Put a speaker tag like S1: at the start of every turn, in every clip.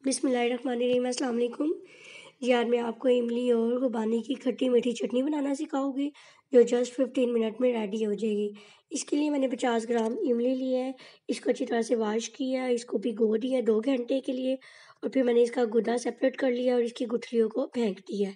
S1: बिस्मिल्लाहिर्रहमानिर्रहीम। अस्सलाम वालेकुम। जी आज मैं आपको इमली और खुबानी की खट्टी मीठी चटनी बनाना सिखाऊंगी जो जस्ट 15 मिनट में रेडी हो जाएगी। इसके लिए मैंने 50 ग्राम इमली लिया है। इसको अच्छी तरह से वॉश किया, इसको भिगो दिया 2 घंटे के लिए और फिर मैंने इसका गुदा सेपरेट कर लिया और इसकी गुठलियों को फेंक दिया है।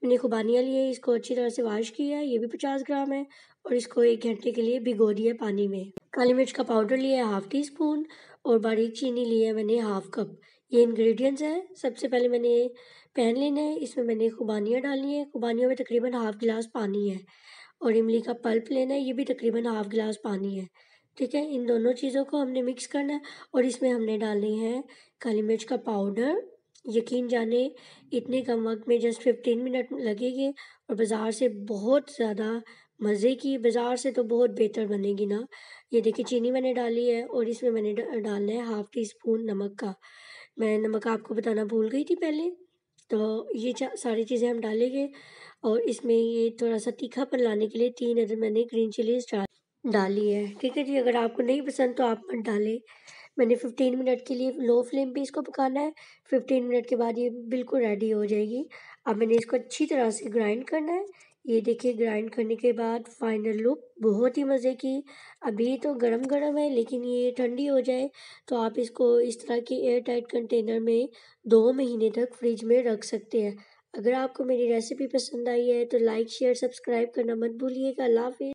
S1: मैंने खुबानियाँ लिए, इसको अच्छी तरह से वॉश किया, ये भी 50 ग्राम है और इसको 1 घंटे के लिए भिगो दिया पानी में। काली मिर्च का पाउडर लिया है हाफ़ टी स्पून और बारीक चीनी लिया है मैंने हाफ़ कप। ये इंग्रेडिएंट्स हैं। सबसे पहले मैंने पैन लेना है, इसमें मैंने खुबानियाँ डालनी है। खुबानियों में तकरीबन हाफ़ गिलास पानी है और इमली का पल्प लेना है, ये भी तकरीबन हाफ़ गिलास पानी है। ठीक है, इन दोनों चीज़ों को हमने मिक्स करना है और इसमें हमने डालनी है काली मिर्च का पाउडर। यकीन जाने इतने कम वक्त में जस्ट 15 मिनट लगेंगे और बाज़ार से बहुत ज़्यादा मज़े की, बाज़ार से तो बहुत बेहतर बनेगी ना। ये देखिए चीनी मैंने डाली है और इसमें मैंने डालना है हाफ़ टी स्पून नमक का। मैं नमक आपको बताना भूल गई थी पहले। तो ये सारी चीज़ें हम डालेंगे और इसमें ये थोड़ा-सा तीखापन लाने के लिए 3 अदद मैंने ग्रीन चिलीज़ डाली है। ठीक है जी, अगर आपको नहीं पसंद तो आप मत डालें। मैंने 15 मिनट के लिए लो फ्लेम पे इसको पकाना है। 15 मिनट के बाद ये बिल्कुल रेडी हो जाएगी। अब मैंने इसको अच्छी तरह से ग्राइंड करना है। ये देखिए ग्राइंड करने के बाद फाइनल लुक बहुत ही मज़े की। अभी तो गरम-गरम है लेकिन ये ठंडी हो जाए तो आप इसको इस तरह के एयर टाइट कंटेनर में 2 महीने तक फ्रिज में रख सकते हैं। अगर आपको मेरी रेसिपी पसंद आई है तो लाइक, शेयर, सब्सक्राइब करना मत भूलिएगा। अल्लाह हाफ़िज़।